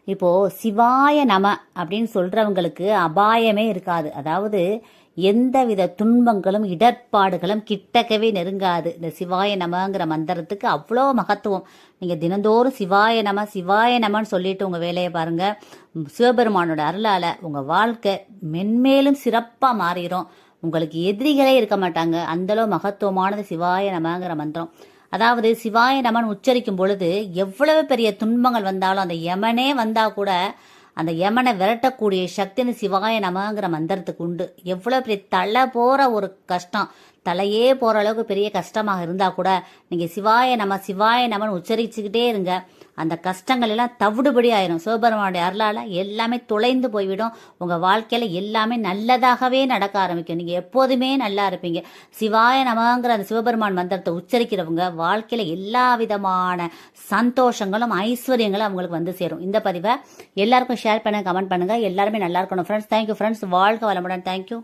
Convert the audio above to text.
இப்போது சிவாய நம அப்படின்னு சொல்கிறவங்களுக்கு அபாயமே இருக்காது. அதாவது எந்தவித துன்பங்களும் இடர்பாடுகளும் கிட்டக்கவே நெருங்காது. இந்த சிவாய நமங்கிற மந்திரத்துக்கு அவ்வளோ மகத்துவம். நீங்கள் தினந்தோறும் சிவாய நம சிவாய நமன்னு சொல்லிட்டு உங்கள் வேலையை பாருங்கள். சிவபெருமானோட அருளால் உங்கள் வாழ்க்கை மென்மேலும் சிறப்பாக மாறிடும். உங்களுக்கு எதிரிகளே இருக்க மாட்டாங்க. அந்தளவு மகத்துவமானது சிவாய நமங்கிற மந்திரம். அதாவது சிவாய நமன் உச்சரிக்கும் பொழுது எவ்வளவு பெரிய துன்பங்கள் வந்தாலும் அந்த யமனே வந்தா கூட அந்த யமனை விரட்டக்கூடிய சக்தி இந்த சிவாய நமங்கிற மந்திரத்துக்கு உண்டு. எவ்வளோ பெரிய தலை போகிற ஒரு கஷ்டம், தலையே போகிற அளவுக்கு பெரிய கஷ்டமாக இருந்தால் கூட நீங்கள் சிவாய நமன் உச்சரிச்சுக்கிட்டே இருங்க. அந்த கஷ்டங்கள் எல்லாம் தவிடுபடி ஆயிரும். சிவபெருமானுடைய அருளால் எல்லாமே தொலைந்து போய்விடும். உங்கள் வாழ்க்கையில் எல்லாமே நல்லதாகவே நடக்க ஆரம்பிக்கும். நீங்கள் எப்போதுமே நல்லா இருப்பீங்க. சிவாய நமங்கிற அந்த சிவபெருமான் மந்திரத்தை உச்சரிக்கிறவங்க வாழ்க்கையில் எல்லா விதமான சந்தோஷங்களும் ஐஸ்வர்யங்களும் அவங்களுக்கு வந்து சேரும். இந்த பதிவை எல்லாருக்கும் ஷேர் பண்ணுங்க, கமெண்ட் பண்ணுங்க. எல்லாருமே நல்லா இருக்கணும் ஃப்ரெண்ட்ஸ். Thank you friends. வாழ்க வளமுடன். தேங்க்யூ.